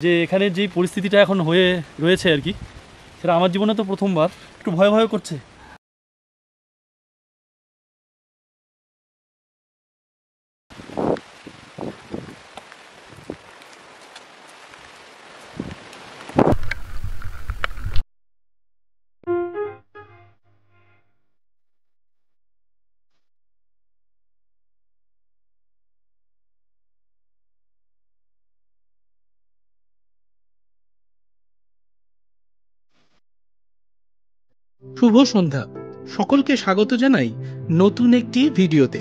যে এখানে যেই পরিস্থিতিটা এখন হয়ে রয়েছে আর কি, সেটা আমার জীবনে তো প্রথমবার, একটু ভয় ভয় করছে। শুভ সন্ধ্যা। সকলকে স্বাগত জানাই নতুন একটি ভিডিওতে।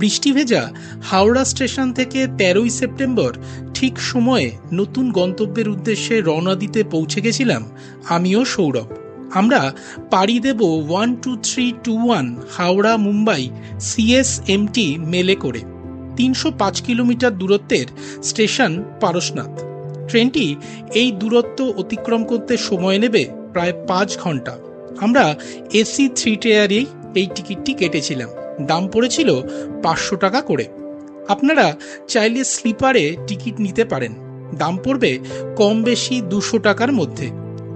বৃষ্টি ভেজা হাওড়া স্টেশন থেকে 13ই সেপ্টেম্বর ঠিক সময়ে নতুন গন্তব্যের উদ্দেশ্যে রওনা দিতে পৌঁছে গেছিলাম আমিও সৌরভ। আমরা পাড়ি দেব 12321 হাওড়া মুম্বাই CSMT মেলে করে। 305 কিলোমিটার দূরত্বের স্টেশন পারশনাথ। ট্রেনটি এই দূরত্ব অতিক্রম করতে সময় নেবে প্রায় 5 ঘন্টা। আমরা AC 3 টায়ারেই এই টিকিটটি কেটেছিলাম। দাম পড়েছিল 500 টাকা করে। আপনারা চাইলে স্লিপারে টিকিট নিতে পারেন, দাম পড়বে কম বেশি 200 টাকার মধ্যে।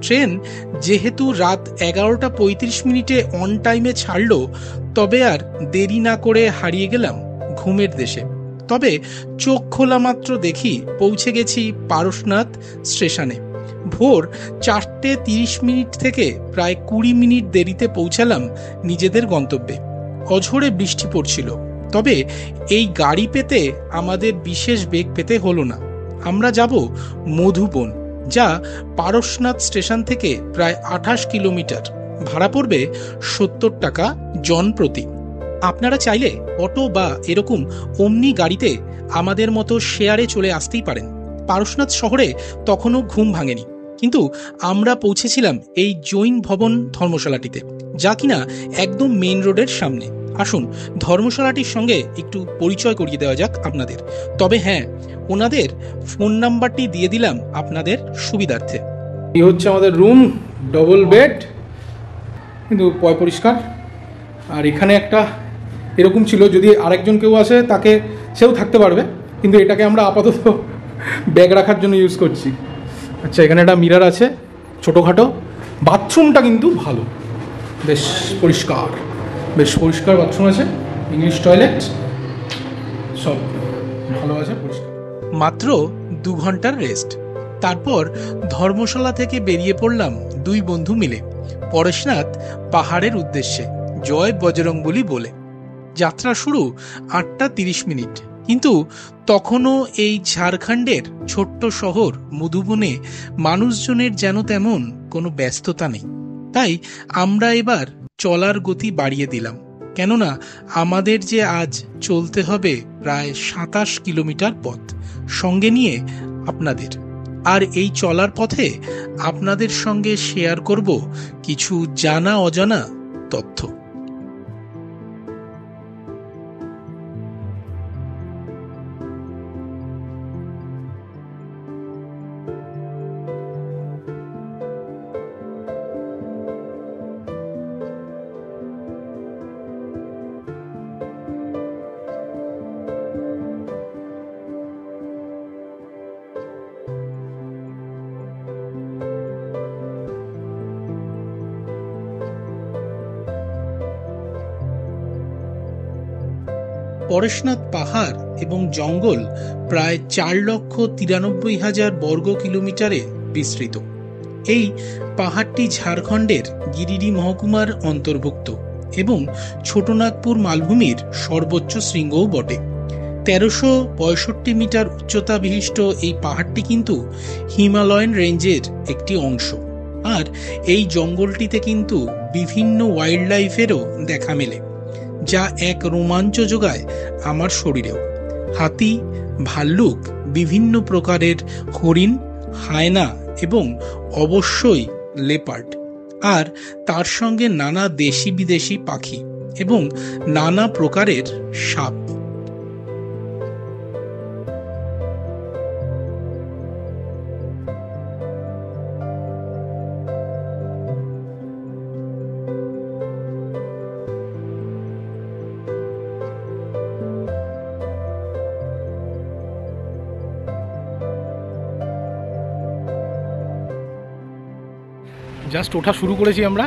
ট্রেন যেহেতু রাত 11:35 অন টাইমে ছাড়ল, তবে আর দেরি না করে হারিয়ে গেলাম ঘুমের দেশে। তবে চোখ খোলা মাত্র দেখি পৌঁছে গেছি পারশনাথ স্টেশনে। ভোর 4:30 থেকে প্রায় 20 মিনিট দেরিতে পৌঁছালাম নিজেদের গন্তব্যে। অঝোরে বৃষ্টি পড়ছিল, তবে এই গাড়ি পেতে আমাদের বিশেষ বেগ পেতে হলো না। আমরা যাব মধুবন, যা পারশনাথ স্টেশন থেকে প্রায় 28 কিলোমিটার। ভাড়া পড়বে 70 টাকা জন প্রতি। আপনারা চাইলে অটো বা এরকম অমনি গাড়িতে আমাদের মতো শেয়ারে চলে আসতেই পারেন। পারশনাথ শহরে তখনও ঘুম ভাঙেনি, কিন্তু আমরা পৌঁছেছিলাম এই জৈন ভবন ধর্মশালাটিতে, যা কিনা একদম মেইন রোডের সামনে। আসুন ধর্মশালাটির সঙ্গে একটু পরিচয় করিয়ে দেওয়া যাক আপনাদের। তবে হ্যাঁ, ওনাদের ফোন নাম্বারটি দিয়ে দিলাম আপনাদের সুবিধার্থে। এই হচ্ছে আমাদের রুম, ডবল বেড, কিন্তু পরিষ্কার। আর এখানে একটা এরকম ছিল, যদি আরেকজন কেউ আসে তাকে সেও থাকতে পারবে, কিন্তু এটাকে আমরা আপাতত ব্যাগ রাখার জন্য ইউজ করছি। আচ্ছা, এখানে একটা মিরর আছে ছোটোখাটো। বাথরুমটা কিন্তু ভালো, বেশ পরিষ্কার বাথরুম আছে, ইংলিশ টয়লেট, সব ভালো আছে, পরিষ্কার। মাত্র 2 ঘন্টার রেস্ট, তারপর ধর্মশালা থেকে বেরিয়ে পড়লাম দুই বন্ধু মিলে পরেশনাথ পাহাড়ের উদ্দেশ্যে, জয় বজরংবলী বলে। যাত্রা শুরু 8:30, কিন্তু তখনও এই ঝাড়খণ্ডের ছোট্ট শহর মধুবনে মানুষজনের যেন তেমন কোনো ব্যস্ততা নেই। তাই আমরা এবার চলার গতি বাড়িয়ে দিলাম, কেননা আমাদের যে আজ চলতে হবে প্রায় 27 কিলোমিটার পথ, সঙ্গে নিয়ে আপনাদের। আর এই চলার পথে আপনাদের সঙ্গে শেয়ার করব কিছু জানা অজানা তথ্য। পরেশনাথ পাহাড় এবং জঙ্গল প্রায় 4,93,000 বর্গ কিলোমিটারে বিস্তৃত। এই পাহাড়টি ঝাড়খণ্ডের গিরিডি মহকুমার অন্তর্ভুক্ত এবং ছোটনাগপুর মালভূমির সর্বোচ্চ শৃঙ্গও বটে। 1365 মিটার উচ্চতা বিশিষ্ট এই পাহাড়টি কিন্তু হিমালয়ান রেঞ্জের একটি অংশ। আর এই জঙ্গলটিতে কিন্তু বিভিন্ন ওয়াইল্ড লাইফেরও দেখা মেলে, যা এক রোমাঞ্চ যোগায় আমার শরীরেও। হাতি, ভাল্লুক, বিভিন্ন প্রকারের হরিণ, হায়না এবং অবশ্যই লেপার্ড, আর তার সঙ্গে নানা দেশি বিদেশি পাখি এবং নানা প্রকারের সাপ। জাস্ট ওঠা শুরু করেছি আমরা,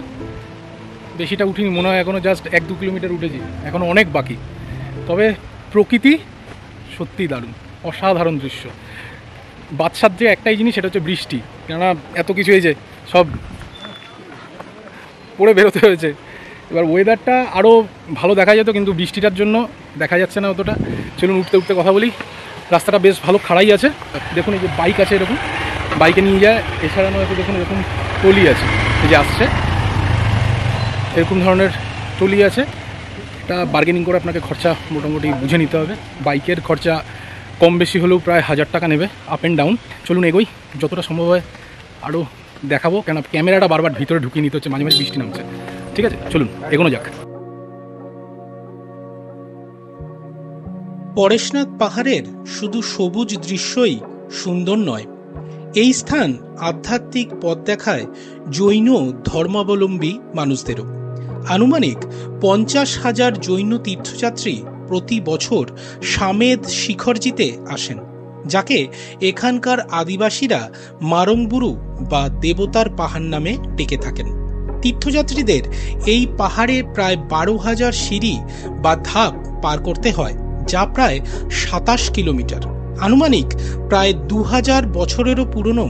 বেশিটা উঠিনি মনে হয়, এখনও জাস্ট 1-2 কিলোমিটার উঠেছি, এখনও অনেক বাকি। তবে প্রকৃতি সত্যিই দারুণ, অসাধারণ দৃশ্য। বাদশার যে একটাই জিনিস সেটা হচ্ছে বৃষ্টি, কেননা এত কিছু হয়েছে, সব পড়ে বেরোতে হয়েছে। এবার ওয়েদারটা আরও ভালো দেখা যেত, কিন্তু বৃষ্টিটার জন্য দেখা যাচ্ছে না অতটা। চলুন উঠতে উঠতে কথা বলি। রাস্তাটা বেশ ভালো খাড়াই আছে, দেখুন এই যে বাইক আছে, এরকম বাইকে নিয়ে যায়। এছাড়া নয়তো দেখুন এরকম টলি আছে, এই যে আসছে এরকম ধরনের টলি আছে। এটা বার্গেনিং করে আপনাকে খরচা মোটামুটি বুঝে নিতে হবে। বাইকের খরচা কম বেশি হলেও প্রায় 1000 টাকা নেবে আপ অ্যান্ড ডাউন। চলুন এগোই, যতটা সম্ভব হয় আরও দেখাবো, কেন ক্যামেরাটা বারবার ভিতরে ঢুকিয়ে নিতে হচ্ছে, মাঝে মাঝে বৃষ্টি নামছে। ঠিক আছে, চলুন এগোনো যাক। পরেশনাথ পাহাড়ের শুধু সবুজ দৃশ্যই সুন্দর নয়, এই স্থান আধ্যাত্মিক পথ দেখায় জৈন ধর্মাবলম্বী মানুষদেরও। আনুমানিক 50,000 জৈন তীর্থযাত্রী প্রতি বছর সামেদ শিখরজিতে আসেন, যাকে এখানকার আদিবাসীরা মারংবুরু বা দেবতার পাহাড় নামে ডেকে থাকেন। তীর্থযাত্রীদের এই পাহাড়ে প্রায় 12,000 সিঁড়ি বা ধাপ পার করতে হয়, যা প্রায় 27 কিলোমিটার। আনুমানিক প্রায় 2000 বছরেরও পুরনো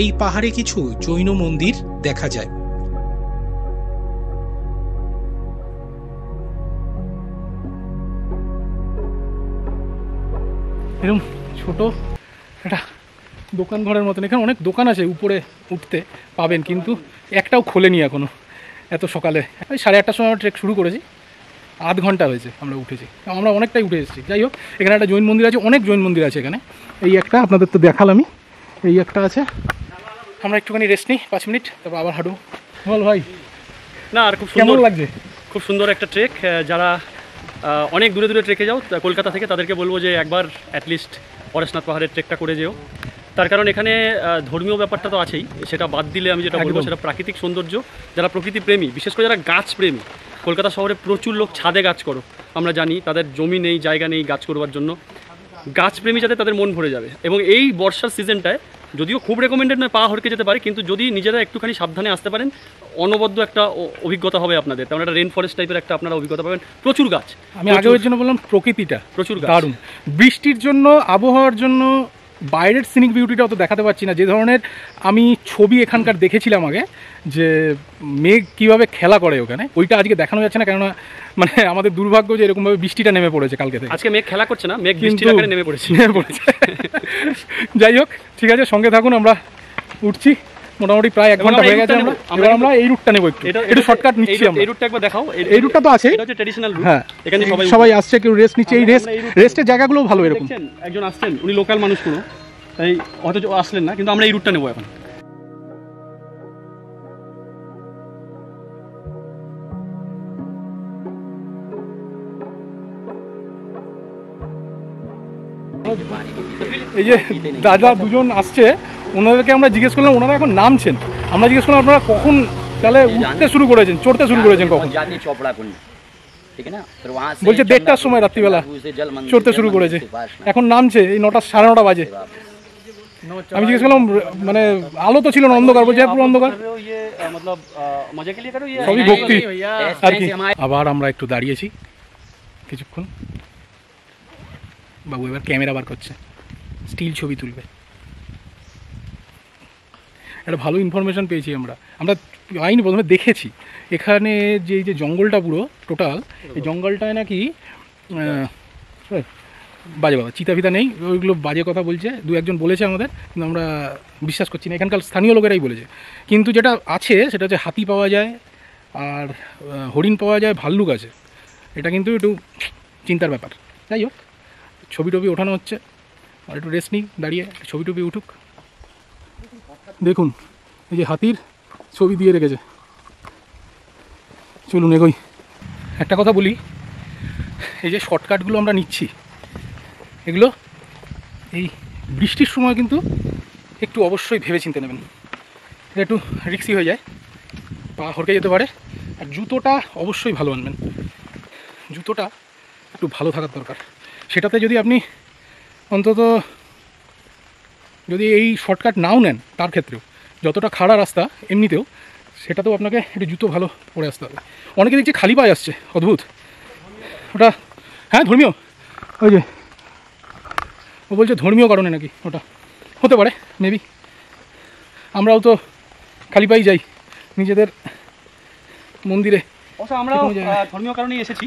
এই পাহাড়ে কিছু জৈন মন্দির দেখা যায়। এরকম ছোট একটা দোকান ঘরের মতন, এখানে অনেক দোকান আছে, উপরে উঠতে পাবেন, কিন্তু একটাও খোলেনি এখনো। এত সকালে ওই 8:30টার সময় আমরা ট্রেক শুরু করেছি, আধ ঘন্টা হয়েছে আমরা উঠেছি, আমরা অনেকটাই উঠে এসেছি। যাই হোক, এখানে একটা জৈন মন্দির আছে, অনেক জৈন মন্দির আছে এখানে। এই একটা আপনাদের তো দেখালামই, এই একটা আছে। আমরা একটুখানি রেস্ট নিই 5 মিনিট, তারপর আবার হাঁটু। বল ভাই, না আর খুব কেমন সুন্দর লাগছে? খুব সুন্দর একটা ট্রেক। যারা অনেক দূরে দূরে ট্রেকে যাও কলকাতা থেকে, তাদেরকে বলবো যে একবার অ্যাটলিস্ট পরেশনাথ পাহাড়ের ট্রেকটা করে যেও। তার কারণ এখানে ধর্মীয় ব্যাপারটা তো আছেই, সেটা বাদ দিলে আমি যেটা বলবো সেটা প্রাকৃতিক সৌন্দর্য। যারা প্রকৃতি প্রেমী, বিশেষ করে যারা গাছ প্রেমী, কলকাতা শহরে প্রচুর লোক ছাদে গাছ করো, আমরা জানি তাদের জমি নেই, জায়গা নেই গাছ করবার জন্য। গাছপ্রেমী যাতে তাদের মন ভরে যাবে। এবং এই বর্ষার সিজনটায় যদিও খুব রেকমেন্ডেড নয়, পা হরকে যেতে পারে, কিন্তু যদি নিজেরা একটুখানি সাবধানে আসতে পারেন, অনবদ্য একটা অভিজ্ঞতা হবে আপনাদের। তেমন একটা রেন ফরেস্ট টাইপের একটা আপনারা অভিজ্ঞতা পাবেন। প্রচুর গাছ, আমি আগে ওই জন্য বললাম প্রকৃতিটা প্রচুর গাছ। দারুণ। বৃষ্টির জন্য, আবহাওয়ার জন্য বাইরের সিনিক বিউটিটা অত দেখাতে পারছি না। যে ধরনের আমি ছবি এখানকার দেখেছিলাম আগে, যে মেঘ কীভাবে খেলা করে ওখানে, ওইটা আজকে দেখানো যাচ্ছে না, কেননা মানে আমাদের দুর্ভাগ্য যে এরকমভাবে বৃষ্টিটা নেমে পড়েছে কালকে থেকে। আজকে মেঘ খেলা করছে না, মেঘ বৃষ্টির আকারে নেমে পড়েছে। যাই হোক, ঠিক আছে, সঙ্গে থাকুন, আমরা উঠছি। মোটামুটি প্রায় 1 ঘন্টা হয়ে গেছে। আমরা এই রুটটা নেবো, একটু শর্টকাট নিচ্ছি আমরা। এই রুটটা একবার দেখাও। এই রুটটা তো আছে, এটা হচ্ছে ট্র্যাডিশনাল রুট। হ্যাঁ, এখানে সবাই আসছে, কেউ রেস্ট নিচ্ছে। এই রেস্টের জায়গাগুলো ভালো। এরকম একজন আসছেন, উনি লোকাল মানুষ পুরো, তাই অথচ আসলেন না, কিন্তু আমরা এই রুটটা নেবো এখন। এই যে দাদা দুজন আসছে, ওনাদেরকে আমরা জিজ্ঞেস করলাম, ওনারা এখন নামছেন। আমরা জিজ্ঞেস করলাম আপনারা কখন তাহলে উঠতে শুরু করেছেন, চড়তে শুরু করেছেন কখন? বলছে 1:30টার সময় রাত্রিবেলা চড়তে শুরু করেছে, এখন নামছে এই 9টা 9:30 বাজে। আমি জিজ্ঞেস করলাম, মানে আলো তো ছিল না, অন্ধকার। বলছে পুরো অন্ধকার, সবই ভক্তি আর কি। আবার আমরা একটু দাঁড়িয়েছি কিছুক্ষণ। বাবু এবার ক্যামেরা বার করছে, স্টিল ছবি তুলবে। একটা ভালো ইনফরমেশন পেয়েছি আমরা পাইনি, প্রথমে দেখেছি এখানে যে এই যে জঙ্গলটা পুরো টোটাল, এই জঙ্গলটায় নাকি বাজে বাবা চিতা ফিতা নেই, ওইগুলো বাজে কথা বলছে, 2-1জন বলেছে আমাদের, কিন্তু আমরা বিশ্বাস করছি না। এখানকার স্থানীয় লোকেরাই বলেছে। কিন্তু যেটা আছে সেটা হচ্ছে হাতি পাওয়া যায়, আর হরিণ পাওয়া যায়, ভাল্লুক আছে। এটা কিন্তু একটু চিন্তার ব্যাপার। যাই হোক, ছবি টবি ওঠানো হচ্ছে, আর একটু রেস্ট নিই দাঁড়িয়ে, ছবি টবি উঠুক। দেখুন এই যে হাতির ছবি দিয়ে রেখেছে। চলুন এগোই। একটা কথা বলি, এই যে শর্টকাটগুলো আমরা নিচ্ছি, এগুলো এই বৃষ্টির সময় কিন্তু একটু অবশ্যই ভেবে চিন্তে নেবেন। এটা একটু রিস্কি হয়ে যায়, পা হরকে যেতে পারে। আর জুতোটা অবশ্যই ভালো আনবেন, জুতোটা একটু ভালো থাকার দরকার। সেটাতে যদি আপনি অন্তত যদি এই শর্টকাট নাও নেন, তার ক্ষেত্রেও যতটা খাড়া রাস্তা এমনিতেও সেটাতেও আপনাকে একটু জুতো ভালো পরে আসতে হবে। অনেকে দেখছি খালি পায়ে আসছে, অদ্ভুত। ওটা হ্যাঁ ধর্মীয়, ওই যে ও বলছে ধর্মীয় কারণে নাকি, ওটা হতে পারে মেবি। আমরাও তো খালি পায়ে যাই নিজেদের মন্দিরে। অবশ্য আমরা ধর্মীয় কারণেই এসেছি।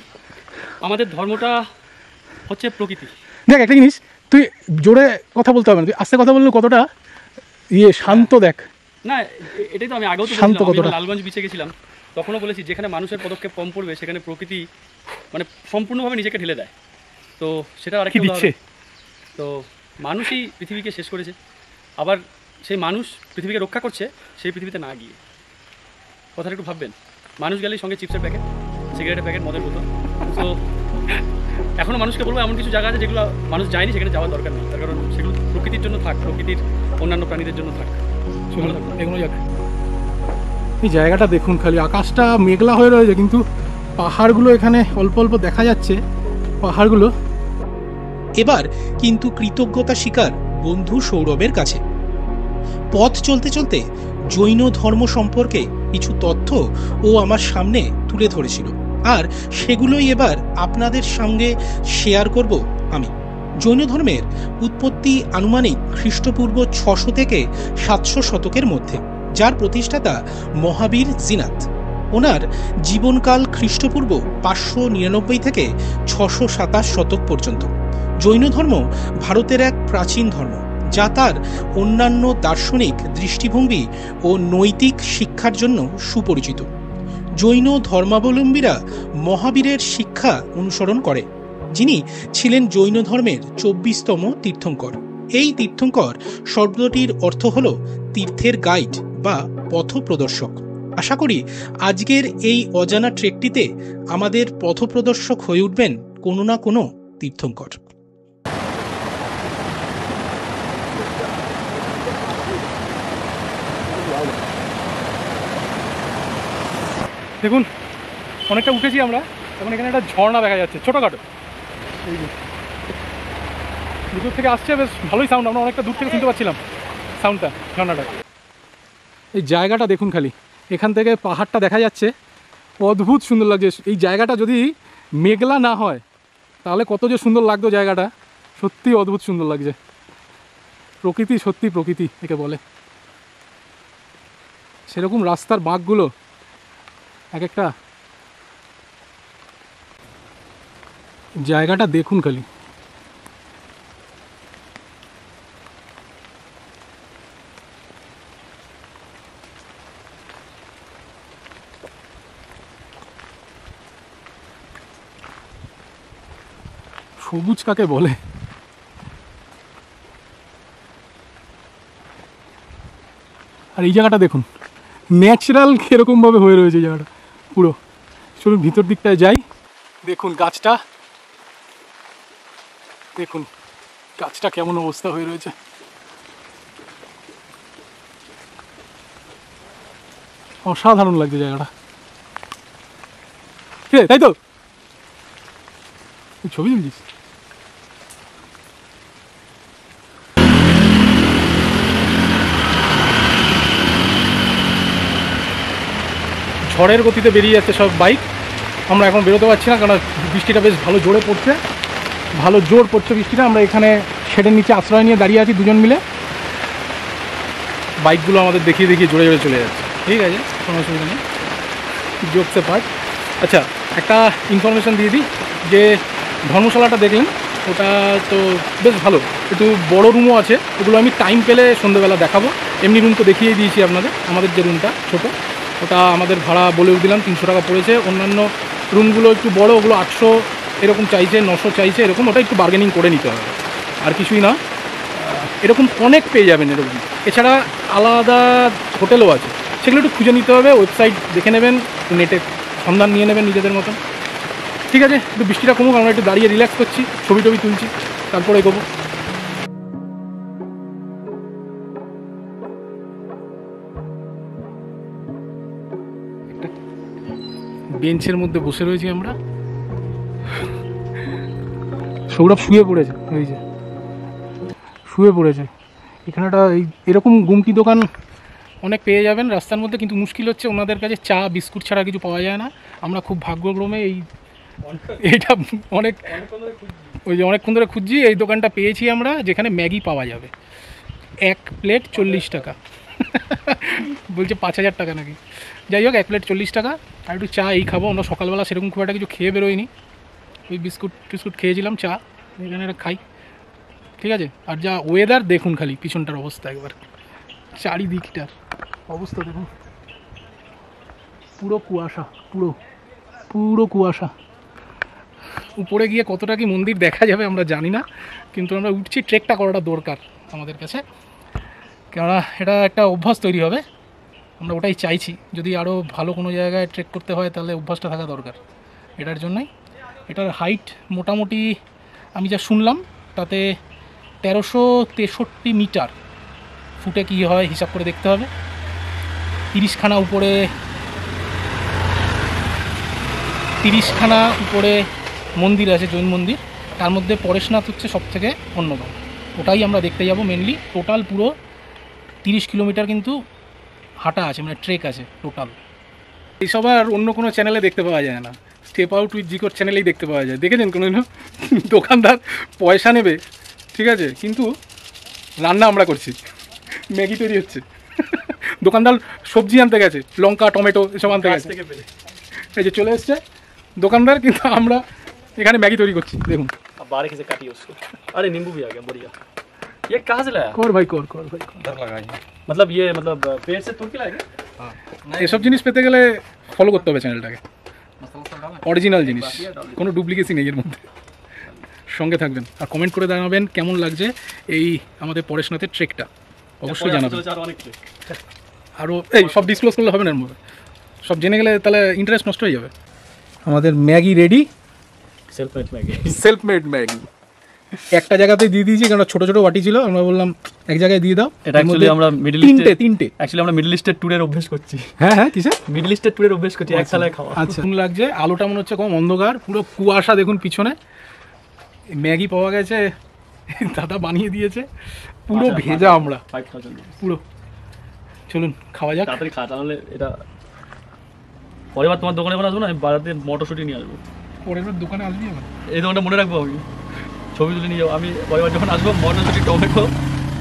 আমাদের ধর্মটা হচ্ছে প্রকৃতি। দেখ একটা জিনিস, তুই জোরে কথা বলতে হবে না, তুই আস্তে কথা বললে কতটা শান্ত। দেখ না, এটাই তো আমি আগেও তো শান্ত বলছিলাম, কতটা। আমি লালগঞ্জ বিচে গেছিলাম, তখনও বলেছি যেখানে মানুষের পদক্ষেপ কম পড়বে সেখানে প্রকৃতি মানে সম্পূর্ণভাবে নিজেকে ঢেলে দেয়। তো সেটা আরেকটা দিচ্ছে। তো মানুষই পৃথিবীকে শেষ করেছে, আবার সেই মানুষ পৃথিবীকে রক্ষা করছে সেই পৃথিবীতে না গিয়ে। কথাটা একটু ভাববেন, মানুষ গেলেই সঙ্গে চিপসের প্যাকেট, সিগারেটের প্যাকেট, মদের বোতল। তো এখনও মানুষকে বলবো এমন কিছু জায়গা আছে যেগুলো মানুষ যায়নি, সেখানে যাওয়ার দরকার নেই, তার কারণ সেগুলো প্রকৃতির জন্য থাক, প্রকৃতির অন্যান্য প্রাণীদের জন্য থাক। এগুলো যাক। এই জায়গাটা দেখুন, খালি আকাশটা মেঘলা হয়ে রয়েছে, কিন্তু পাহাড়গুলো এখানে অল্প অল্প দেখা যাচ্ছে, পাহাড়গুলো। এবার কিন্তু কৃতজ্ঞতা স্বীকার বন্ধু সৌরভের কাছে। পথ চলতে চলতে জৈন ধর্ম সম্পর্কে কিছু তথ্য ও আমার সামনে তুলে ধরেছিল, আর সেগুলোই এবার আপনাদের সঙ্গে শেয়ার করব আমি। জৈন ধর্মের উৎপত্তি আনুমানিক খ্রিস্টপূর্ব 600 থেকে 700 শতকের মধ্যে, যার প্রতিষ্ঠাতা মহাবীর জিনাত। ওনার জীবনকাল খ্রিস্টপূর্ব 599 থেকে 627 শতক পর্যন্ত। জৈন ধর্ম ভারতের এক প্রাচীন ধর্ম, যা তার অন্যান্য দার্শনিক দৃষ্টিভঙ্গি ও নৈতিক শিক্ষার জন্য সুপরিচিত। জৈন ধর্মাবলম্বীরা মহাবীরের শিক্ষা অনুসরণ করে, যিনি ছিলেন জৈন ধর্মের 24তম তীর্থঙ্কর। এই তীর্থঙ্কর শব্দটির অর্থ হল তীর্থের গাইড বা পথপ্রদর্শক। আশা করি আজকের এই অজানা ট্রেকটিতে আমাদের পথপ্রদর্শক হয়ে উঠবেন কোনো না কোনো তীর্থঙ্কর। দেখুন অনেকটা উঠেছি আমরা, এখন এখানে একটা ঝর্ণা দেখা যাচ্ছে ছোটোখাটো। এই যে দূর থেকে আসছে, বেশ ভালোই সাউন্ড, আমরা অনেকটা দূর থেকে শুনতে পাচ্ছিলাম সাউন্ডটা, ঝর্ণাটা। এই জায়গাটা দেখুন, খালি এখান থেকে পাহাড়টা দেখা যাচ্ছে, অদ্ভুত সুন্দর লাগছে। এই জায়গাটা যদি মেঘলা না হয় তাহলে কত যে সুন্দর লাগতো জায়গাটা, সত্যি অদ্ভুত সুন্দর লাগছে। প্রকৃতি, সত্যি প্রকৃতি একে বলে। সেরকম রাস্তার বাঁকগুলো এক একটা, জায়গাটা দেখুন খালি। সবুজ কাকে বলে? আর এই জায়গাটা দেখুন, ন্যাচারাল কীরকমভাবে হয়ে রয়েছে জায়গাটা পুরো। চলুন ভিতর দিকটায় যাই। দেখুন গাছটা, দেখুন গাছটা কেমন অবস্থা হয়ে রয়েছে। অসাধারণ লাগছে জায়গাটা, ঠিক তাই তো? ছবি তুলছিস? ঝড়ের গতিতে বেরিয়ে যাচ্ছে সব বাইক। আমরা এখন বেরোতে পারছি না, কারণ বৃষ্টিটা বেশ ভালো জোরে পড়ছে, ভালো জোর পড়ছে বৃষ্টিটা। আমরা এখানে শেডের নিচে আশ্রয় নিয়ে দাঁড়িয়ে আছি দুজন মিলে। বাইকগুলো আমাদের দেখিয়ে দেখিয়ে জোরে জোরে চলে যাচ্ছে। ঠিক আছে, কোনো অসুবিধা নেই, জোকসে পার্ট। আচ্ছা, একটা ইনফরমেশান দিয়ে দিই, যে ধর্মশালাটা দেখলেন ওটা তো বেশ ভালো, একটু বড় রুমও আছে। ওগুলো আমি টাইম পেলে সন্ধ্যেবেলা দেখাবো। এমনি রুম তো দেখিয়ে দিয়েছি আপনাদের। আমাদের যে রুমটা ছোটো, ওটা আমাদের ভাড়া বলেও দিলাম, 300 টাকা পড়েছে। অন্যান্য রুমগুলো একটু বড়, ওগুলো 800 এরকম চাইছে, 900 চাইছে এরকম। ওটা একটু বার্গেনিং করে নিতে হবে, আর কিছুই না। এরকম অনেক পেয়ে যাবেন এরকম। এছাড়া আলাদা হোটেলও আছে, সেগুলো একটু খুঁজে নিতে হবে, ওয়েবসাইট দেখে নেবেন, নেটে সন্ধান নিয়ে নেবেন নিজেদের মতন। ঠিক আছে, একটু বৃষ্টিটা কমুক, আমরা একটু দাঁড়িয়ে রিল্যাক্স করছি, ছবি টবি তুলছি, তারপরে এগোবো। বেঞ্চের মধ্যে বসে রয়েছি আমরা, সৌরভ শুয়ে পড়েছে, এই যে শুয়ে পড়েছে। এখানে একটা এরকম গুমটি দোকান অনেক পেয়ে যাবেন রাস্তার মধ্যে, কিন্তু মুশকিল হচ্ছে ওনাদের কাছে চা বিস্কুট ছাড়া কিছু পাওয়া যায় না। আমরা খুব ভাগ্যক্রমে এইটা অনেকক্ষণ ধরে খুঁজছি, এই দোকানটা পেয়েছি আমরা, যেখানে ম্যাগি পাওয়া যাবে 1 প্লেট 40 টাকা। বলছে 5000 টাকা নাকি। যাই হোক, 1 প্লেট 40 টাকা, আর একটু চা এই খাবো। আমরা সকালবেলা সেরকম খুব একটা কিছু খেয়ে বেরোয়নি, ওই বিস্কুট খেয়েছিলাম, চা এখানে খাই, ঠিক আছে। আর যা ওয়েদার দেখুন, খালি পিছনটার অবস্থা একবার, চারিদিকটার অবস্থা দেখুন, পুরো কুয়াশা, পুরো কুয়াশা। উপরে গিয়ে কতটা কি মন্দির দেখা যাবে আমরা জানি না, কিন্তু আমরা উঠছি, ট্রেকটা করাটা দরকার আমাদের কাছে, কেননা এটা একটা অভ্যাস তৈরি হবে। আমরা ওটাই চাইছি, যদি আরও ভালো কোনো জায়গায় ট্রেক করতে হয় তাহলে অভ্যাসটা থাকা দরকার এটার জন্যই। এটার হাইট মোটামুটি আমি যা শুনলাম তাতে 1363 মিটার, ফুটে কী হয় হিসাব করে দেখতে হবে। 30খানা উপরে মন্দির আছে, জৈন মন্দির, তার মধ্যে পরেশনাথ হচ্ছে সবথেকে অন্যতম, ওটাই আমরা দেখতে যাব মেনলি। টোটাল পুরো 30 কিলোমিটার কিন্তু হাঁটা আছে, মানে ট্রেক আছে টোটাল। এইসব আর অন্য কোনো চ্যানেলে দেখতে পাওয়া যায় না, স্টেপ আউট উইথ জিকোর চ্যানেলেই দেখতে পাওয়া যায়। দেখেছেন কোনো দোকানদার পয়সা নেবে, ঠিক আছে, কিন্তু রান্না আমরা করছি, ম্যাগি তৈরি হচ্ছে। দোকানদার সবজি আনতে গেছে, লঙ্কা টমেটো এসব আনতে গেছে, এই যে চলে এসছে দোকানদার, কিন্তু আমরা এখানে ম্যাগি তৈরি করছি। দেখুন, बारीक से काटिए उसको। अरे नींबू भी आ गया, बढ़िया। ये कहाँ से लाया? কর ভাই কর ভাই, मतलब ये पेड़ से तोड़ के लाया क्या? এসব জিনিস পেতে গেলে ফলো করতে হবে চ্যানেলটাকে, অরিজিনাল জিনিস, কোনো ডুপ্লিকেসি নেই এর মধ্যে। সঙ্গে থাকবেন আর কমেন্ট করে জানাবেন কেমন লাগছে এই আমাদের পরেশনাথের ট্রেকটা, অবশ্যই জানাবেন। আরও এই সব ডিসক্লোজ করলে হবে না, এর মধ্যে সব জেনে গেলে তাহলে ইন্টারেস্ট নষ্ট হয়ে যাবে। আমাদের Maggi ready, self made Maggi. একটা জায়গাতেই দিয়ে দিয়েছি, কারণ ছোটো ছোটো বাটি ছিল, আমরা বললাম এক জায়গায় দিয়ে দাও। এটা অ্যাকচুয়ালি আমরা মিডল তিনটে অ্যাকচুয়ালি আমরা মিডল ইস্টের ট্যুরের অভ্যাস করছি। হ্যাঁ কিসে মিডল ইস্টের ট্যুরের অভ্যাস করছি, এক সালায় খাওয়া। আচ্ছা, কেমন লাগছে? আলোটা মনে হচ্ছে কম অন্ধকার, পুরো কুয়াশা দেখুন পিছনে। ম্যাগি পাওয়া গেছে, দাদা বানিয়ে দিয়েছে, পুরো ভেজা আমরা পুরো। চলুন খাওয়া যাক, তাড়াতাড়ি খা, তাহলে এটা পরের বার তোমার দোকানে যখন আসবো না, আমি বাড়াতে মটরশুঁটি নিয়ে আসবো। পরের বার দোকানে আসবি আমার, এই দোকানটা মনে রাখবো, আমি ছবি তুলে নিয়ে যাবো। আমি পরের বার যখন আসবো মটরশুঁটি টমেটো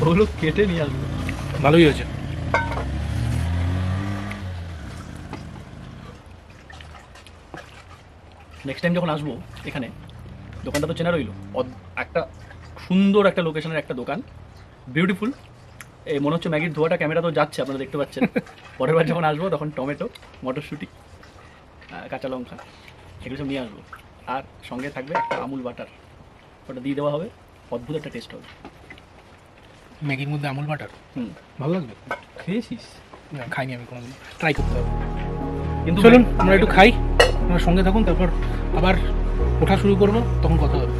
ওগুলো কেটে নিয়ে আসবো। ভালোই হয়েছে। নেক্সট টাইম যখন আসবো এখানে, দোকানটা তো চেনা রইলো, একটা সুন্দর একটা লোকেশনের একটা দোকান, বিউটিফুল। এই মনে হচ্ছে ম্যাগির ধোয়াটা ক্যামেরা তো যাচ্ছে, আপনারা দেখতে পাচ্ছেন। পরের বার যখন আসবো তখন টমেটো, মটরশুঁটি, কাঁচা লঙ্কা এগুলো সব নিয়ে আসবো, আর সঙ্গে থাকবে একটা আমুল বাটার, ওটা দিয়ে দেওয়া হবে, অদ্ভুত একটা টেস্ট হবে। ম্যাগির মধ্যে আমুল বাটার ভালো লাগবে? খেয়েছিস? খাইনি আমি কোনোদিন, ট্রাই করতে হবে। কিন্তু চলুন আমরা একটু খাই, আমরা সঙ্গে থাকুন, তারপর আবার ওঠা শুরু করবো, তখন কথা হবে।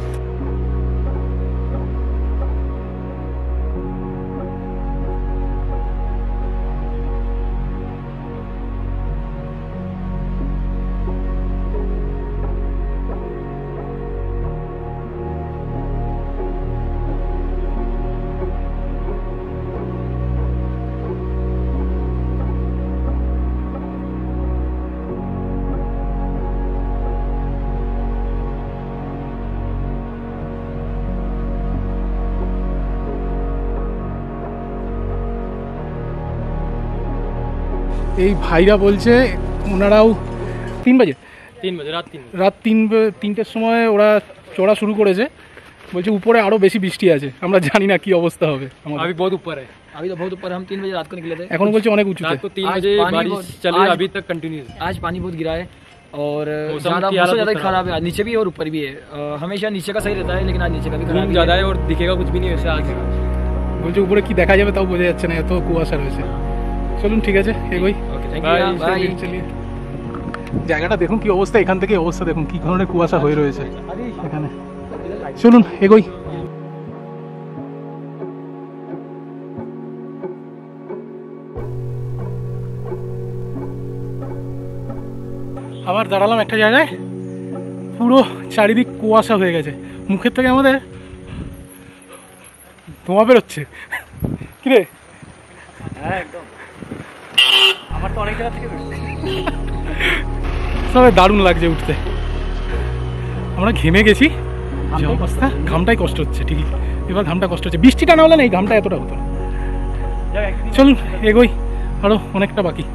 এই ভাইরা বলছে ওনারাও 3 বাজে, রাত 3টের সময় ওরা চড়া শুরু করেছে। বলছে উপরে আরো বেশি বৃষ্টি আছে, আমরা জানি না কি অবস্থা হবে। अभी बहुत ऊपर है, अभी तो बहुत ऊपर है। हम 3 बजे रात को निकले थे, এখন বলছে অনেক উঁচুতে। रात को 3 बजे बारिश चली, अभी तक कंटिन्यू। आज पानी बहुत गिरा है और ज़्यादा ज़्यादा खराब है, नीचे भी और ऊपर भी है। हमेशा नीचे का सही रहता है, लेकिन आज नीचे का भी खराब ज़्यादा है और दिखेगा कुछ भी नहीं वैसे आज। বলছে উপরে কি দেখা যাবে তাও বোঝা যাচ্ছে না, এত কুয়াশা রয়েছে। চলুন ঠিক আছে, এগোই। চলিয়ে জায়গাটা দেখুন কি অবস্থা, এখান থেকে অবস্থা দেখুন কি ধরনের কুয়াশা হয়ে রয়েছে এখানে। চলুন এগোই। আবার দাঁড়ালাম একটা জায়গায়, পুরো চারিদিক কুয়াশা হয়ে গেছে, মুখের থেকে আমাদের ধোঁয়া বেরোচ্ছে। কিরে? হ্যাঁ একদম। অনেক জায়গা থেকে তবে দারুণ লাগছে উঠতে। আমরা ঘেমে গেছি, যে অবস্থা, ঘামটাই কষ্ট হচ্ছে ঠিকই, এবার ঘামটা কষ্ট হচ্ছে। বৃষ্টিটা না হলে না এই ঘামটা এতটা হতো না। চলুন এগোই, আরো অনেকটা বাকি।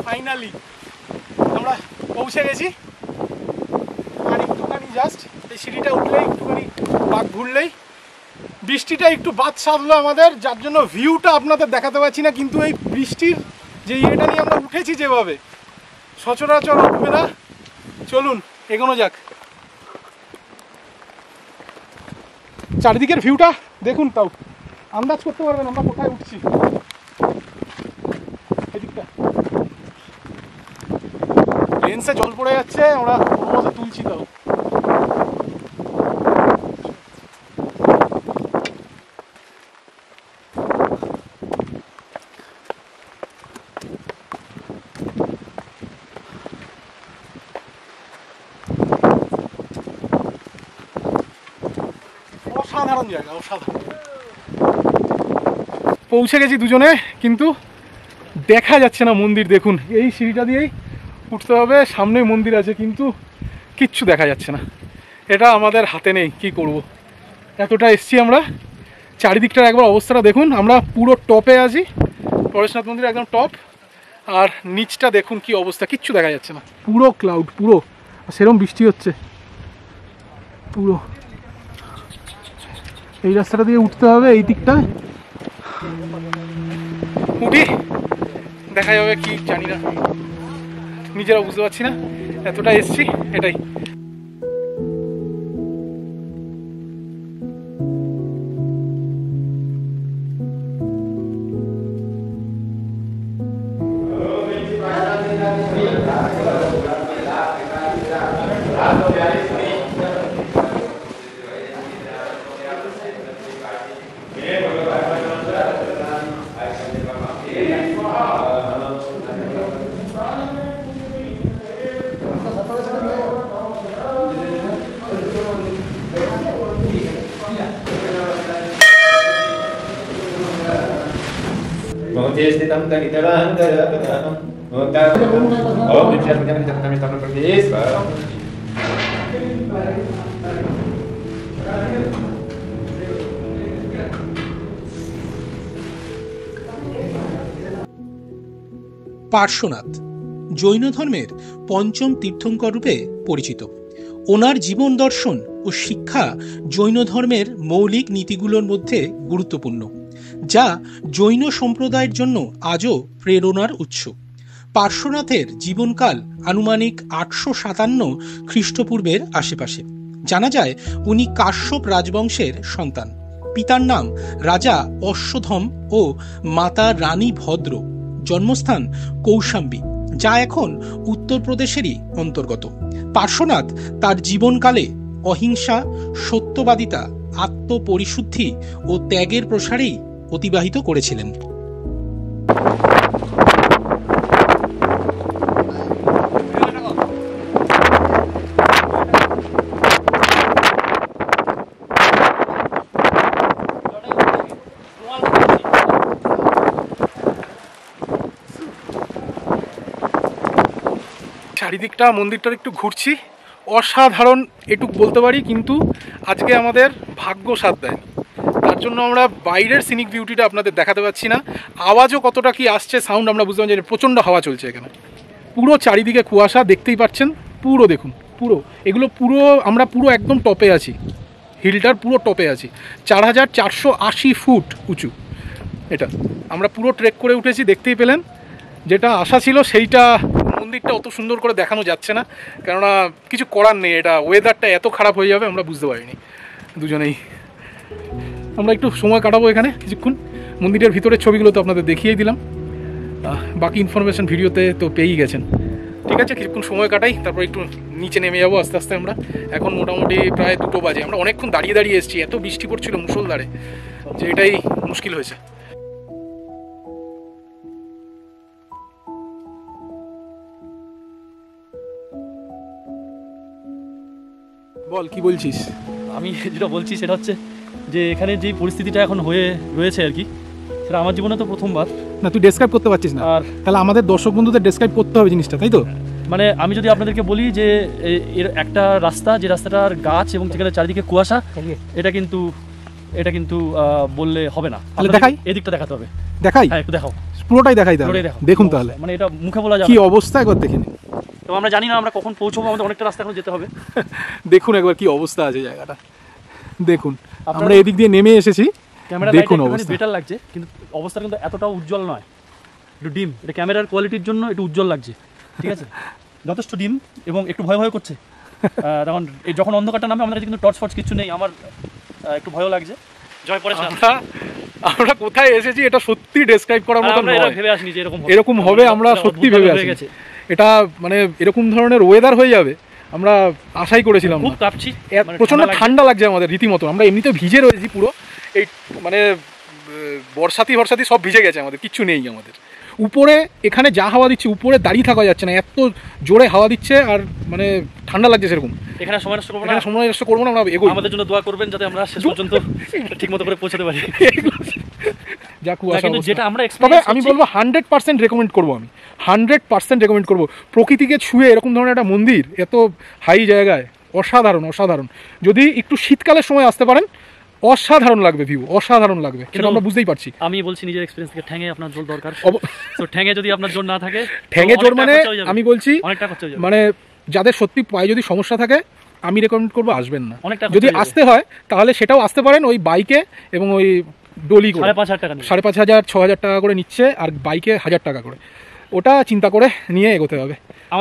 ফাইনালি আমরা পৌঁছে গেছি। আর একটুখানি জাস্ট এই সিঁড়িটা উঠলেই, একটুখানি বাঘ ঘুরলেই বৃষ্টিটা একটু বাদ সাধলো আমাদের, যার জন্য ভিউটা আপনাদের দেখাতে পারছি না। কিন্তু এই বৃষ্টির যে ইয়েটা নিয়ে আমরা উঠেছি যেভাবে, সচরাচর উঠবে না। চলুন এগোনো যাক। চারিদিকের ভিউটা দেখুন, তাও আন্দাজ করতে পারবেন আমরা কোথায় উঠছি। এদিকটা লেন্সে জল পড়ে যাচ্ছে, আমরা কোনো মতো তুলছি। তাও অসাধারণ জায়গা, অসাধারণ। পৌঁছে গেছি দুজনে, কিন্তু দেখা যাচ্ছে না মন্দির। দেখুন এই সিঁড়িটা দিয়েই উঠতে হবে, সামনে মন্দির আছে কিন্তু কিচ্ছু দেখা যাচ্ছে না। এটা আমাদের হাতে নেই, কি করব। এতটা এসছি আমরা, চারিদিকটার একবার অবস্থাটা দেখুন। আমরা পুরো টপে আছি, পরেশনাথ মন্দির একদম টপ, আর নিচটা দেখুন কি অবস্থা, কিচ্ছু দেখা যাচ্ছে না, পুরো ক্লাউড, পুরো সেরকম বৃষ্টি হচ্ছে পুরো। এই রাস্তাটা দিয়ে উঠতে হবে, এই দিকটা উঠি, দেখা যাবে কি জানি না, নিজেরা বুঝতে পারছি না। এতটা এসছি, এটাই। পার্শ্বনাথ জৈন ধর্মের পঞ্চম তীর্থঙ্কর রূপে পরিচিত। ওনার জীবন দর্শন ও শিক্ষা জৈন ধর্মের মৌলিক নীতিগুলোর মধ্যে গুরুত্বপূর্ণ, যা জৈন সম্প্রদায়ের জন্য আজও প্রেরণার উৎস। পার্শ্বনাথের জীবনকাল আনুমানিক 857 খ্রিস্টপূর্বের আশেপাশে। জানা যায় উনি কাশ্যপ রাজবংশের সন্তান। পিতার নাম রাজা অশ্বধম ও মাতা রানী ভদ্র। জন্মস্থান কৌশাম্বী, যা এখন উত্তরপ্রদেশেরই অন্তর্গত। পার্শ্বনাথ তার জীবনকালে অহিংসা, সত্যবাদিতা, আত্মপরিশুদ্ধি ও ত্যাগের প্রসারেই অতিবাহিত করেছিলেন। চারিদিকটা মন্দিরটার একটু ঘুরছি, অসাধারণ এটুক বলতে পারি। কিন্তু আজকে আমাদের ভাগ্য সাথ দেয়, তার জন্য আমরা বাইরের সিনিক বিউটিটা আপনাদের দেখাতে পাচ্ছি না। আওয়াজও কতটা কি আসছে, সাউন্ড আমরা বুঝতে পারছি। প্রচণ্ড হাওয়া চলছে এখানে, পুরো চারিদিকে কুয়াশা দেখতেই পাচ্ছেন। পুরো দেখুন, পুরো এগুলো পুরো আমরা পুরো একদম টপে আছি, হিলটার পুরো টপে আছি। 4480 ফুট উঁচু এটা। আমরা পুরো ট্রেক করে উঠেছি, দেখতেই পেলেন। যেটা আশা ছিল সেইটা, মন্দিরটা অত সুন্দর করে দেখানো যাচ্ছে না, কেননা কিছু করার নেই, এটা ওয়েদারটা এত খারাপ হয়ে যাবে আমরা বুঝতে পারিনি দুজনেই। আমরা একটু সময় কাটাবো এখানে কিছুক্ষণ। মন্দিরের ভিতরের ছবিগুলো তো আপনাদের দেখিয়েই দিলাম, বাকি ইনফরমেশন ভিডিওতে তো পেয়েই গেছেন। ঠিক আছে, কিছুক্ষণ সময় কাটাই, তারপর একটু নিচে নেমে যাবো আস্তে আস্তে। আমরা এখন মোটামুটি প্রায় 2টো বাজে। আমরা অনেকক্ষণ দাঁড়িয়ে দাঁড়িয়ে এসেছি, এত বৃষ্টি পড়ছিল মুষলধারে যে এটাই মুশকিল হয়েছে। বল, কি বলছিস? আমি যেটা বলছি সেটা হচ্ছে যে এখানে যে পরিস্থিতিটা এখন হয়ে রয়েছে আর কি, সেটা আমার জীবনে তো প্রথমবার। না, তুই ডেসক্রাইব করতে পারছিস না, আর তাহলে আমাদের দর্শক বন্ধুদের ডেসক্রাইব করতে হবে জিনিসটা, তাই তো? মানে আমি যদি আপনাদেরকে বলি যে এর একটা রাস্তা, যে রাস্তাটার গাছ এবং যেখানে চারিদিকে কুয়াশা, এটা কিন্তু বললে হবে না। তাহলে দেখাই, এদিকটা দেখাতে হবে। দেখাই? হ্যাঁ, একটু দেখাও, পুরোটাই দেখাই তাহলে। দেখুন তাহলে, মানে এটা মুখে বলা যাবে কি অবস্থা, একবার দেখে নিন। তো আমরা জানি না আমরা কখন পৌঁছবো, আমাদের অনেকটা রাস্তা এখন যেতে হবে। দেখুন একবার কি অবস্থা আছে জায়গাটা, দেখুন। আমরা এদিক দিয়ে নেমে এসেছি, দেখুন অবস্থা। বেটার লাগছে, কিন্তু অবস্থা কিন্তু এতটাও উজ্জ্বল নয়, একটু ডিম। এটা ক্যামেরার কোয়ালিটির জন্য একটু উজ্জ্বল লাগছে, ঠিক আছে? যথেষ্ট ডিম এবং একটু ভয় ভয় করছে। তখন যখন অন্ধকারটা নামে, আমাদের কাছে কিন্তু টর্চ ফর্চ কিছু নেই, আমার একটু ভয়ও লাগছে। জয় পরে আমরা কোথায় এসেছি এটা সত্যি ডেসক্রাইব করার মতো নয়। ভেবে আসনি যে এরকম হবে, আমরা সত্যি ভেবে আসি এটা মানে এরকম ধরনের ওয়েদার হয়ে যাবে আমরা আশাই করেছিলাম। খুব কাঁপছি, প্রচন্ড ঠান্ডা লাগছে আমাদের রীতিমতো। আমরা এমনিতে ভিজে রয়েছি পুরো, এই মানে বর্ষাতি সব ভিজে গেছে, আমাদের কিচ্ছু নেই আমাদের। উপরে এখানে যা হাওয়া দিচ্ছে, উপরে দাঁড়িয়ে থাকা যাচ্ছে না, এত জোরে হাওয়া দিচ্ছে, আর মানে ঠান্ডা লাগছে সেরকম। এখানে সময় নষ্ট করবো না, আমরা এগোই। আমাদের জন্য দোয়া করবেন যাতে আমরা শেষ পর্যন্ত ঠিকমতো করে পৌঁছাতে পারি। যা কুয়াশা, যেটা আমরা তবে আমি বলবো 100% রেকমেন্ড করবো, আমি 100% রেকমেন্ড করবো। প্রকৃতিকে ছুঁয়ে এরকম ধরনের একটা মন্দির এত হাই জায়গায়, অসাধারণ অসাধারণ। যদি একটু শীতকালের সময় আসতে পারেন, অসাধারণ লাগবে, ভিউ অসাধারণ লাগবে, সেটা আমরা বুঝতেই পারছি। আমি বলছি নিজের এক্সপেরিয়েন্স থেকে, ঠ্যাঙে আপনার জোর দরকার। তো ঠ্যাঙে যদি আপনার জোর না থাকে, ঠ্যাঙে জোর মানে আমি বলছি অনেকটা খরচ হয়ে যাবে। মানে যাদের সত্যি পায়ে যদি সমস্যা থাকে, আমি রেকমেন্ড করবো আসবেন না। যদি আসতে হয় তাহলে সেটাও আসতে পারেন ওই বাইকে, এবং ওই ডলি করে 5,500 টাকা, 5,500 6,000 টাকা করে নিচ্ছে, আর বাইকে 1,000 টাকা করে। ওটা চিন্তা করে নিয়ে এগোতে হবে।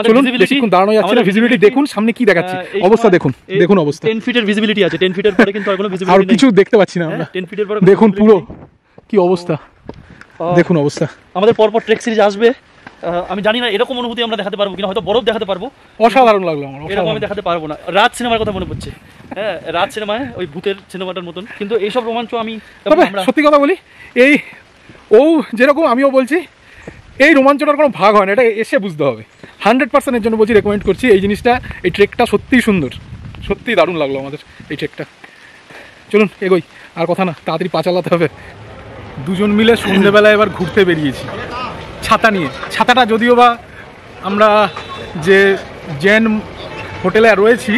চলুন, বেশিক্ষণ দাঁড়ানো যাচ্ছে না। ভিজিবিলিটি দেখুন, সামনে কি দেখাচ্ছি, অবস্থা দেখুন, দেখুন অবস্থা। 10 ফিটের ভিজিবিলিটি আছে, 10 ফিটের পরে কিন্তু আর কোনো ভিজিবিলিটি আর নেই, কিছু দেখতে পাচ্ছি না আমরা। 10 ফিটের পরে দেখুন পুরো কি অবস্থা, দেখুন অবস্থা। আমাদের পরপর ট্রেক সিরিজ আসবে, আমি জানি না এরকম অনুভূতি আমরা দেখাতে পারবো কিনা, হয়তো বরফ দেখাতে পারবো। অসাধারণ লাগলো আমার, এরকম আমি দেখাতে পারবো না। রাত সিনেমার কথা মনে পড়ছে, হ্যাঁ, রাত সিনেমায় ওই ভূতের সিনেমাটার মতন। কিন্তু এইসব রোমাঞ্চ আমি সত্যি কথা বলি, এই যেরকম আমিও বলছি, এই রোমাঞ্চটার কোনো ভাগ হয় না, এটা এসে বুঝতে হবে। 100% এর জন্য বলছি, রেকমেন্ড করছি এই জিনিসটা। এই ট্রেকটা সত্যিই সুন্দর, সত্যিই দারুণ লাগলো আমাদের এই ট্রেকটা। চলুন এগোই, আর কথা না, তাড়াতাড়ি পা চালাতে হবে। দুজন মিলে সন্ধ্যেবেলায় এবার ঘুরতে বেরিয়েছি ছাতা নিয়ে। ছাতাটা যদিও বা আমরা যে জেন হোটেলে রয়েছি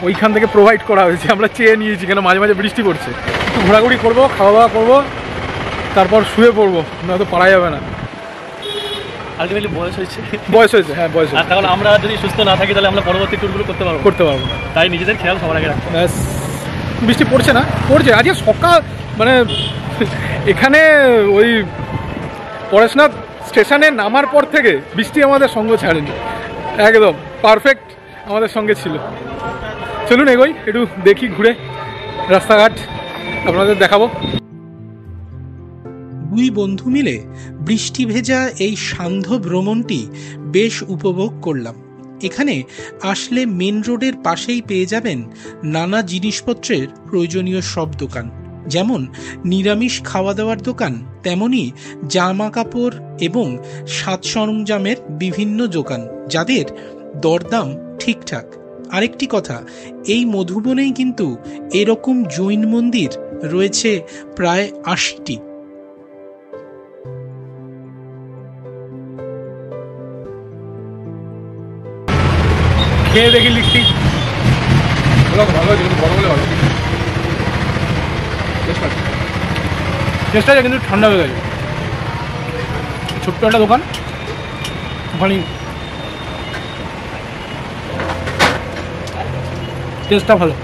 ওইখান থেকে প্রোভাইড করা হয়েছে, আমরা চেয়ে নিয়েছি, কেন মাঝে মাঝে বৃষ্টি পড়ছে। একটু ঘোরাঘুরি করবো, খাওয়া দাওয়া করবো, তারপর শুয়ে পড়বো, নয়তো পারা যাবে না। আলটিমেটলি বয়স হয়েছে, হ্যাঁ বয়স হয়েছে। তাহলে আমরা যদি সুস্থ না থাকি তাহলে আমরা পরবর্তী ট্যুরগুলো করতে পারবো না। তাই নিজেদের খেয়াল সবার আগে রাখবো। ব্যাস, বৃষ্টি পড়ছে না, পড়ছে আজকে সকাল, মানে এখানে ওই পরেশনাথ স্টেশনে নামার পর থেকে বৃষ্টি আমাদের সঙ্গ ছাড়েনি, একদম পারফেক্ট আমাদের সঙ্গে ছিল। চলুন এগোই, একটু দেখি ঘুরে রাস্তাঘাট আপনাদের দেখাবো। দুই বন্ধু মিলে বৃষ্টি ভেজা এই সান্ধ্য ভ্রমণটি বেশ উপভোগ করলাম। এখানে আসলে মেন রোডের পাশেই পেয়ে যাবেন নানা জিনিসপত্রের প্রয়োজনীয় সব দোকান, যেমন নিরামিষ খাওয়া দাওয়ার দোকান, তেমনি জামা কাপড় এবং সাজ সরঞ্জামের বিভিন্ন দোকান, যাদের দরদাম ঠিকঠাক। আরেকটি কথা, এই মধুবনেই কিন্তু এরকম জৈন মন্দির রয়েছে প্রায় 80টি। খেয়ে দেখি লিখছি, ভালো ভালো বড় বলে ভালো। টেস্ট আছে কিন্তু ঠান্ডা হয়ে গেছে। ছোট্ট একটা দোকান, ওখানে টেস্টটা ভালো।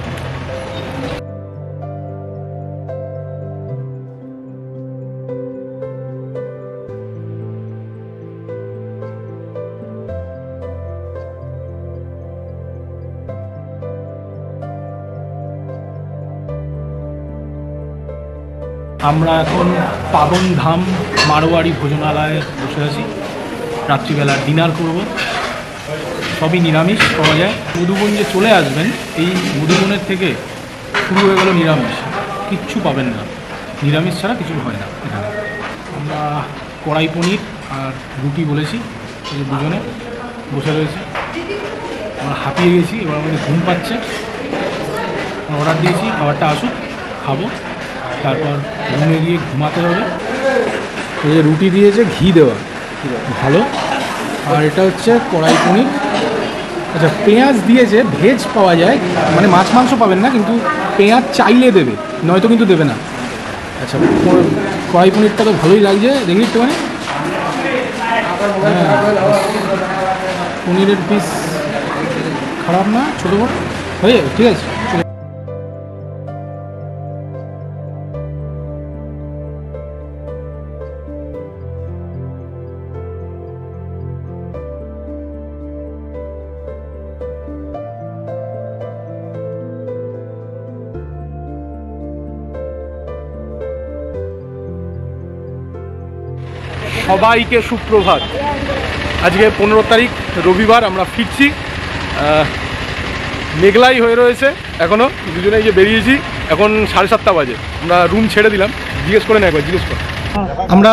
আমরা এখন পাবন ধাম মারোয়ারি ভোজনালয়ে বসে আছি, রাত্রিবেলা ডিনার করব। সবই নিরামিষ পাওয়া যায়। মধুবন যে চলে আসবেন, এই মধুবনের থেকে শুরু হয়ে গেল নিরামিষ, কিচ্ছু পাবেন না, নিরামিষ ছাড়া কিছু হয় না এখানে। আমরা কড়াই পনির আর রুটি বলেছি, এই দুজনে বসে রয়েছে। আমরা হাঁপিয়ে গেছি, এবার আমাদের ঘুম পাচ্ছে। অর্ডার দিয়েছি, খাবারটা আসুক, খাবো, তারপর রুমে গিয়ে ঘুমাতে হবে। এই যে রুটি দিয়েছে ঘি দেওয়া, ভালো। আর এটা হচ্ছে কড়াই পনির। আচ্ছা, পেঁয়াজ দিয়েছে, ভেজ পাওয়া যায়, মানে মাছ মাংস পাবেন না, কিন্তু পেঁয়াজ চাইলে দেবে, নয়তো কিন্তু দেবে না। আচ্ছা, কড়াই পনিরটা তো ভালোই লাগছে, দেখি একটু মানে। হ্যাঁ, পনিরের পিস খারাপ না, ছোটো বড় হয়ে যাবে, ঠিক আছে। সবাইকে সুপ্রভাত। আজকে 15 তারিখ রবিবার, আমরা ফিরছি। মেঘলাই হয়ে রয়েছে এখনও, দুজনে যে বেরিয়েছি, এখন 7:30 বাজে। আমরা রুম ছেড়ে দিলাম। জিজ্ঞেস করে না, একবার জিজ্ঞেস কর। আমরা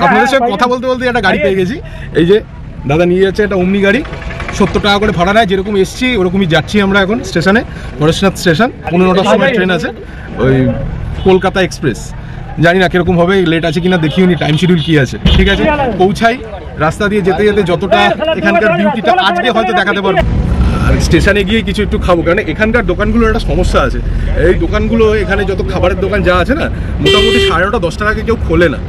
আপনাদের সাথে কথা বলতে বলতে একটা গাড়ি পেয়ে গেছি। এই যে দাদা নিয়ে যাচ্ছে একটা অমনি গাড়ি, 70 টাকা করে ভাড়া নেয়। যেরকম এসছি ওরকমই যাচ্ছি আমরা এখন স্টেশনে, পরেশনাথ স্টেশন। 15টার সময় ট্রেন আছে, ওই কলকাতা এক্সপ্রেস। জানি না কিরকম হবে, লেট আছে কিনা দেখিও নি, টাইম শিডিউল কি আছে। ঠিক আছে, পৌঁছাই। রাস্তা দিয়ে যেতে যেতে যতটা এখানকার বিউটিটা আজকে হয়তো দেখাতে পারবো। আর স্টেশনে গিয়ে কিছু একটু খাবো, কারণ এখানকার দোকানগুলোর একটা সমস্যা আছে। এই দোকানগুলো, এখানে যত খাবারের দোকান যা আছে না, মোটামুটি 9:30 10টার আগে কেউ খোলে না।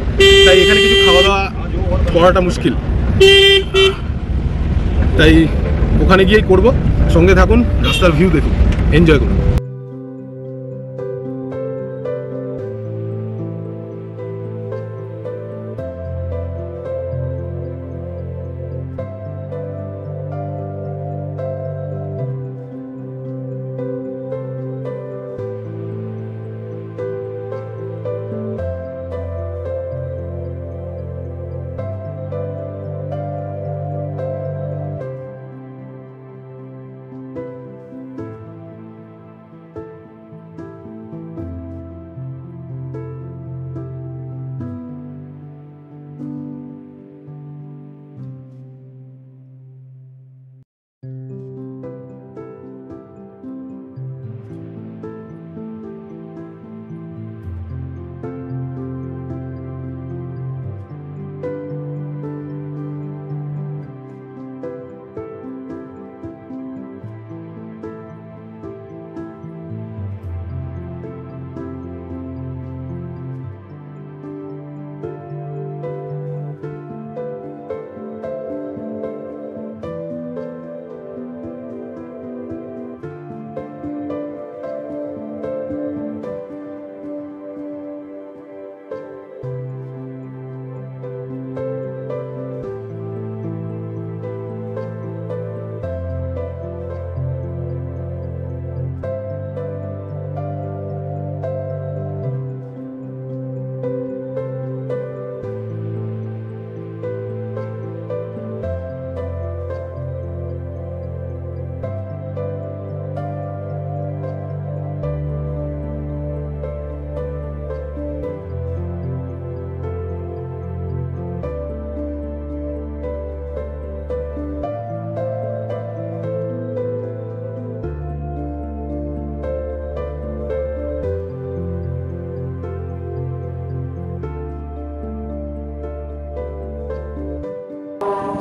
তাই এখানে কিছু খাওয়া দাওয়া করাটা মুশকিল। তাই ওখানে গিয়েই করবো। সঙ্গে থাকুন, রাস্তার ভিউ দেখুন, এনজয় করুন।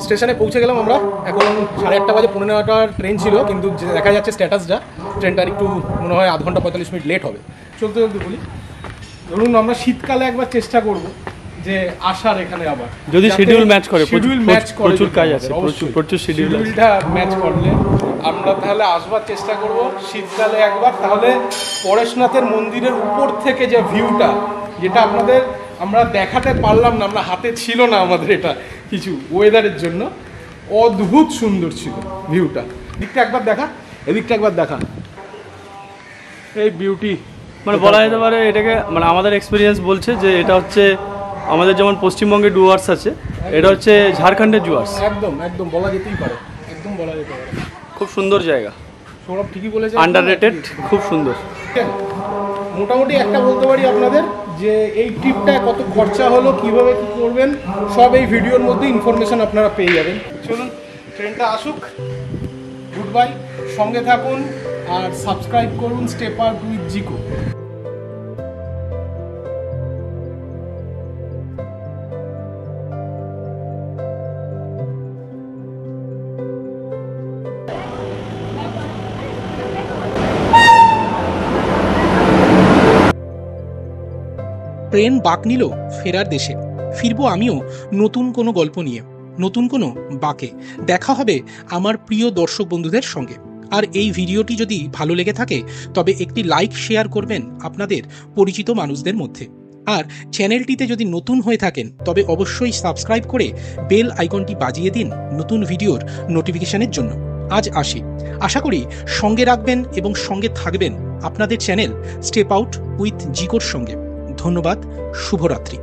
স্টেশনে পৌঁছে গেলাম আমরা। এখন 8:30 বাজে, 15টার ট্রেন ছিল, কিন্তু দেখা যাচ্ছে স্ট্যাটাসটা ট্রেনটার একটু মনে হয় আধ ঘন্টা 45 মিনিট লেট হবে। চলতে চলতে বলি, ধরুন আমরা শীতকালে একবার চেষ্টা করব যে আসার এখানে আবার যদি শিডিউল ম্যাচ করে, শিডিউল ম্যাচ করে, প্রচুর কাজ আছে, প্রচুর শিডিউল আছে। শিডিউলটা ম্যাচ করলে আমরা তাহলে আসবার চেষ্টা করব শীতকালে একবার। তাহলে পরেশনাথের মন্দিরের উপর থেকে যে ভিউটা, যেটা আপনাদের আমরা দেখাতে পারলাম না, আমরা হাতে ছিল না আমাদের এটা কিছু ওয়েদারের জন্য, অদ্ভুত সুন্দর ছিল ভিউটা। এদিকটা একবার দেখা, এদিকটা একবার দেখা, এই বিউটি। মানে বলা যেতে পারে এটাকে, মানে আমাদের এক্সপিরিয়েন্স বলছে যে এটা হচ্ছে আমাদের যেমন পশ্চিমবঙ্গে ডুয়ার্স আছে, এটা হচ্ছে ঝাড়খণ্ডের ডুয়ার্স। একদম একদম বলা যেতেই পারে, একদম বলা যেতে পারে। খুব সুন্দর জায়গা, সৌরভ ঠিকই বলেছে, আন্ডাররেটেড, খুব সুন্দর। মোটামুটি একটা বলতে পারি আপনাদের যে এই ট্রিপটা কত খরচা হলো, কিভাবে কি করবেন, সব এই ভিডিওর মধ্যে ইনফরমেশন আপনারা পেয়ে যাবেন। চলুন ট্রেনটা আসুক। গুড বাই, সঙ্গে থাকুন আর সাবস্ক্রাইব করুন step out with Ziko. Train বাঁক নিল ফেরার দেশে। ফিরবো আমিও নতুন কোনো গল্প নিয়ে, নতুন কোনো বাঁকে। দেখা হবে আমার প্রিয় দর্শক বন্ধুদের সঙ্গে। আর এই ভিডিওটি যদি ভালো লেগে থাকে তবে একটি লাইক শেয়ার করবেন আপনাদের পরিচিত মানুষদের মধ্যে। আর চ্যানেলটিতে যদি নতুন হয়ে থাকেন তবে অবশ্যই সাবস্ক্রাইব করে বেল আইকনটি বাজিয়ে দিন নতুন ভিডিওর নোটিফিকেশনের জন্য। আজ আসি, আশা করি সঙ্গে রাখবেন এবং সঙ্গে থাকবেন আপনাদের চ্যানেল স্টেপ আউট উইথ জিকোর সঙ্গে। ধন্যবাদ, শুভরাত্রি।